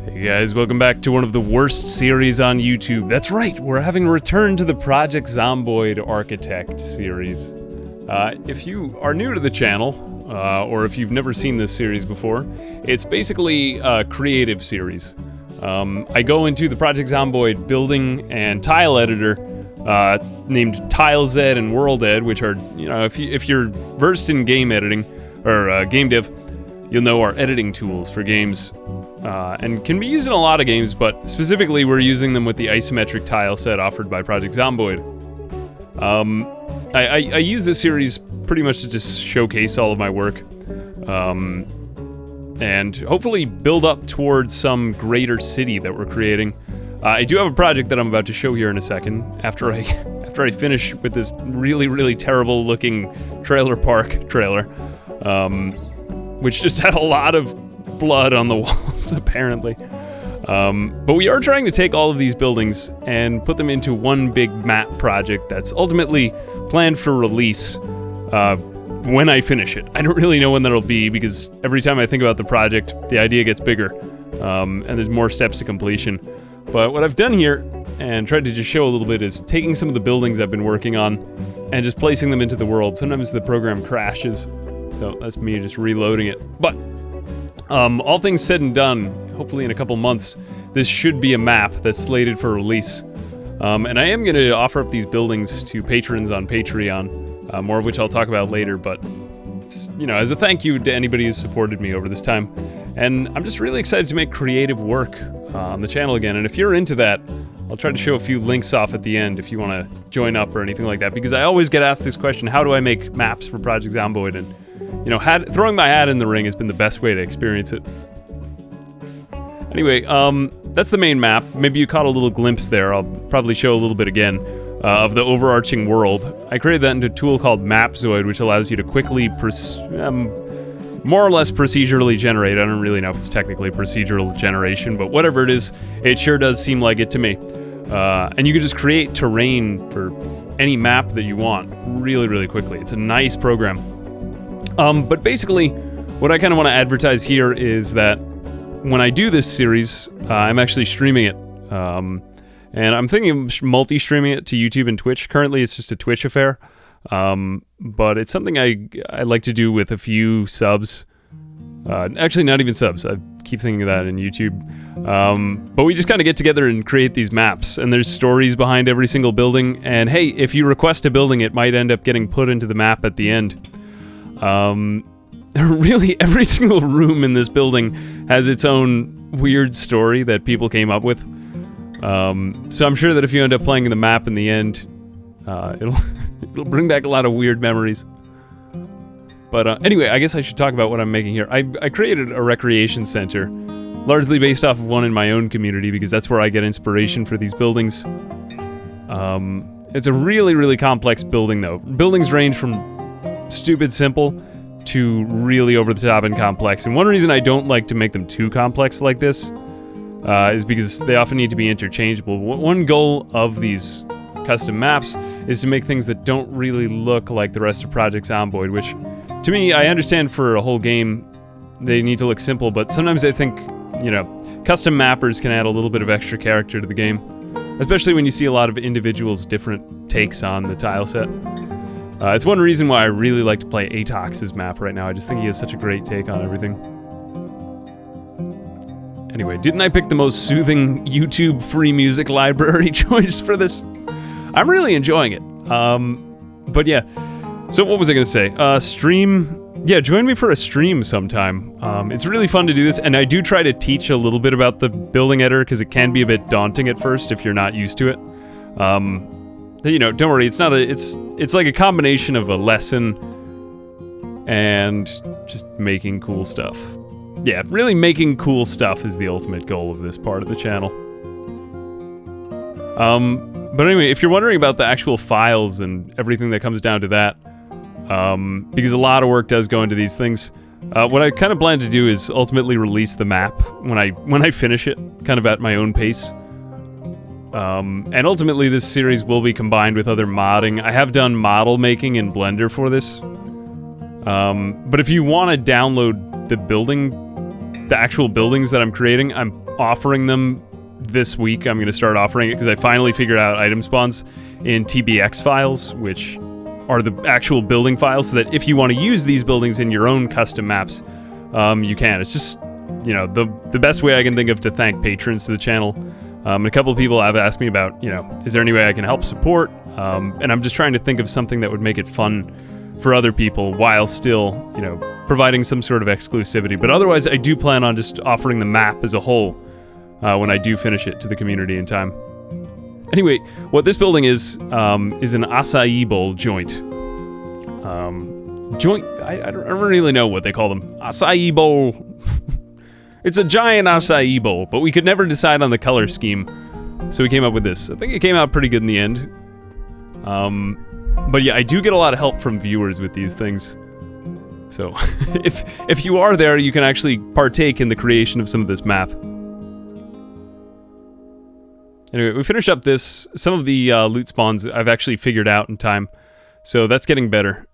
Hey guys, welcome back to one of the worst series on YouTube. That's right, we're having a return to the Project Zomboid Architect series. If you are new to the channel, or if you've never seen this series before, it's basically a creative series. I go into the Project Zomboid building and tile editor, named TileZ and WorldEd, which are, you know, if you're versed in game editing, or game dev, you'll know our editing tools for games. And can be used in a lot of games, but specifically we're using them with the isometric tile set offered by Project Zomboid. I use this series pretty much to just showcase all of my work, and hopefully build up towards some greater city that we're creating. I do have a project that I'm about to show here in a second, after I finish with this really terrible looking trailer park trailer, which just had a lot of blood on the walls, apparently. But we are trying to take all of these buildings and put them into one big map project that's ultimately planned for release when I finish it. I don't really know when that'll be, because every time I think about the project, the idea gets bigger, and there's more steps to completion. But what I've done here, and tried to just show a little bit, is taking some of the buildings I've been working on and just placing them into the world. Sometimes the program crashes, so that's me just reloading it. But all things said and done, hopefully in a couple months, this should be a map that's slated for release. And I am going to offer up these buildings to patrons on Patreon, more of which I'll talk about later, but, you know, as a thank you to anybody who's supported me over this time. And I'm just really excited to make creative work on the channel again, and if you're into that, I'll try to show a few links off at the end if you want to join up or anything like that, because I always get asked this question: how do I make maps for Project Zomboid? And, you know, throwing my hat in the ring has been the best way to experience it. Anyway, that's the main map. Maybe you caught a little glimpse there. I'll probably show a little bit again of the overarching world. I created that into a tool called Mapzoid, which allows you to quickly, more or less procedurally generate. I don't really know if it's technically procedural generation, but whatever it is, it sure does seem like it to me. And you can just create terrain for any map that you want really quickly. It's a nice program. But basically, what I kind of want to advertise here is that when I do this series, I'm actually streaming it. And I'm thinking of multi-streaming it to YouTube and Twitch. Currently, it's just a Twitch affair. But it's something I like to do with a few subs. Actually, not even subs. I keep thinking of that in YouTube. But we just kind of get together and create these maps. And there's stories behind every single building. And hey, if you request a building, it might end up getting put into the map at the end. Really, every single room in this building has its own weird story that people came up with. So I'm sure that if you end up playing the map in the end, it'll bring back a lot of weird memories. But anyway, I guess I should talk about what I'm making here. I created a recreation center, largely based off of one in my own community, because that's where I get inspiration for these buildings. It's a really complex building, though. Buildings range from stupid simple to really over the top and complex. And one reason I don't like to make them too complex like this is because they often need to be interchangeable. One goal of these custom maps is to make things that don't really look like the rest of Project Zomboid, which, to me, I understand for a whole game they need to look simple, but sometimes I think, you know, custom mappers can add a little bit of extra character to the game, especially when you see a lot of individuals' different takes on the tile set. It's one reason why I really like to play Atox's map right now. I just think he has such a great take on everything. Anyway, didn't I pick the most soothing YouTube free music library choice for this? I'm really enjoying it. But yeah, so what was I gonna say? Stream, yeah, join me for a stream sometime. It's really fun to do this, and I do try to teach a little bit about the building editor, because it can be a bit daunting at first if you're not used to it. You know, don't worry, it's like a combination of a lesson and just making cool stuff. Yeah, really making cool stuff is the ultimate goal of this part of the channel. But anyway, if you're wondering about the actual files and everything that comes down to that, because a lot of work does go into these things, what I kind of plan to do is ultimately release the map when I finish it, kind of at my own pace. And ultimately this series will be combined with other modding. I have done model making in Blender for this. But if you want to download the actual buildings that I'm creating, I'm offering them this week. I'm going to start offering it because I finally figured out item spawns in TBX files, which are the actual building files, so that if you want to use these buildings in your own custom maps, you can. It's just, you know, the best way I can think of to thank patrons to the channel. And a couple of people have asked me about, you know, is there any way I can help support? And I'm just trying to think of something that would make it fun for other people while still, you know, providing some sort of exclusivity. But otherwise, I do plan on just offering the map as a whole when I do finish it to the community in time. Anyway, what this building is an acai bowl joint. I don't really know what they call them. Acai bowl. It's a giant acai bowl, but we could never decide on the color scheme, so we came up with this. I think it came out pretty good in the end. But yeah, I do get a lot of help from viewers with these things. So, if you are there, you can actually partake in the creation of some of this map. Anyway, we finished up this. Some of the loot spawns I've actually figured out in time, so that's getting better.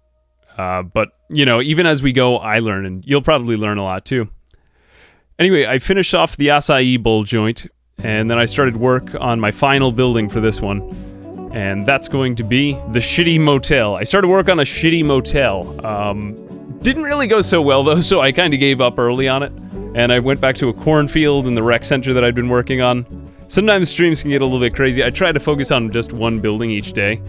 But, you know, even as we go, I learn, and you'll probably learn a lot too. Anyway, I finished off the acai bowl joint, and then I started work on my final building for this one. And that's going to be the shitty motel. I started work on a shitty motel. Didn't really go so well though, so I kind of gave up early on it. And I went back to a cornfield in the rec center that I'd been working on. Sometimes streams can get a little bit crazy. I try to focus on just one building each day.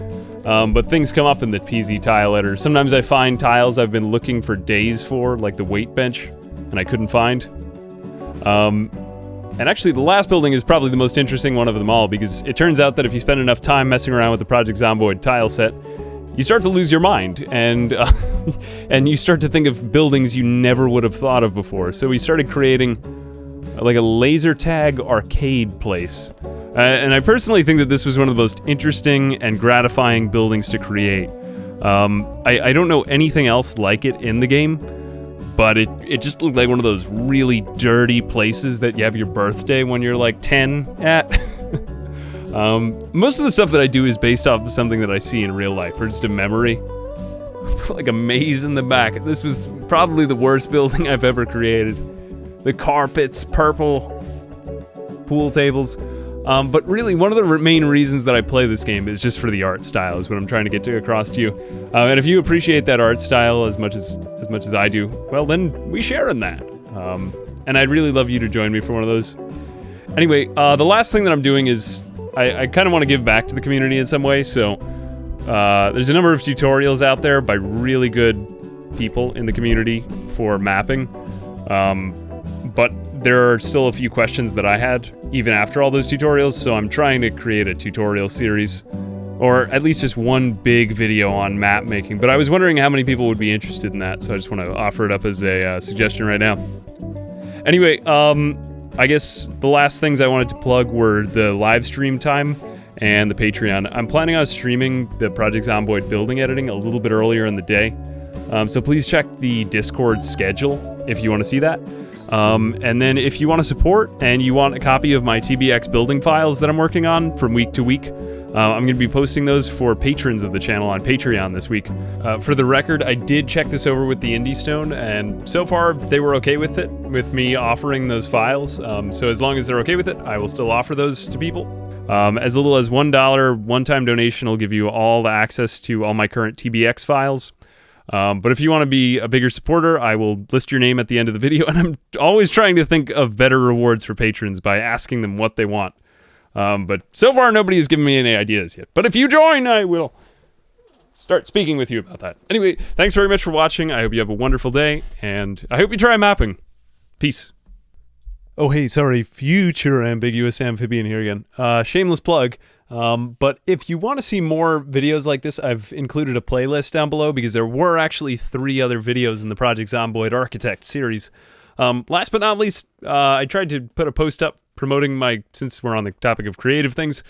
But things come up in the PZ tile editor. Sometimes I find tiles I've been looking for days for, like the weight bench, and I couldn't find. And actually, the last building is probably the most interesting one of them all, because it turns out that if you spend enough time messing around with the Project Zomboid tile set, you start to lose your mind, and and you start to think of buildings you never would have thought of before. So we started creating like a laser tag arcade place. And I personally think that this was one of the most interesting and gratifying buildings to create. I don't know anything else like it in the game, but it just looked like one of those really dirty places that you have your birthday when you're like 10 at. Most of the stuff that I do is based off of something that I see in real life, or just a memory. Like a maze in the back. This was probably the worst building I've ever created. The carpets, purple, pool tables. But really, one of the main reasons that I play this game is just for the art style, is what I'm trying to get across to you. And if you appreciate that art style as much as I do, well, then we share in that. And I'd really love you to join me for one of those. Anyway, the last thing that I'm doing is I kind of want to give back to the community in some way. So there's a number of tutorials out there by really good people in the community for mapping. But there are still a few questions that I had, even after all those tutorials, so I'm trying to create a tutorial series, or at least just one big video on map making, but I was wondering how many people would be interested in that, so I just want to offer it up as a suggestion right now. Anyway, I guess the last things I wanted to plug were the live stream time and the Patreon. I'm planning on streaming the Project Zomboid building editing a little bit earlier in the day, so please check the Discord schedule if you want to see that. And then if you want to support and you want a copy of my TBX building files that I'm working on from week to week, I'm going to be posting those for patrons of the channel on Patreon this week. For the record, I did check this over with the Indie Stone, and so far they were okay with it, with me offering those files. So as long as they're okay with it, I will still offer those to people. As little as $1 one-time donation will give you all the access to all my current TBX files. But if you want to be a bigger supporter, I will list your name at the end of the video, and I'm always trying to think of better rewards for patrons by asking them what they want. But so far, nobody has given me any ideas yet. But if you join, I will start speaking with you about that. Anyway, thanks very much for watching. I hope you have a wonderful day, and I hope you try mapping. Peace. Oh, hey, sorry, future ambiguous amphibian here again. Shameless plug. But if you want to see more videos like this, I've included a playlist down below, because there were actually 3 other videos in the Project Zomboid Architect series. Last but not least, I tried to put a post up promoting since we're on the topic of creative things,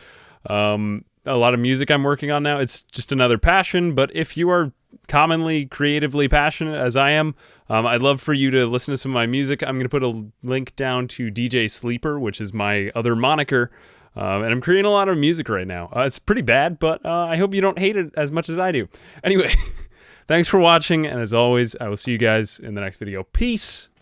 a lot of music I'm working on now. It's just another passion, but if you are commonly creatively passionate as I am, I'd love for you to listen to some of my music. I'm going to put a link down to DJ Sleeper, which is my other moniker. And I'm creating a lot of music right now. It's pretty bad, but I hope you don't hate it as much as I do. Anyway, thanks for watching, and as always, I will see you guys in the next video. Peace!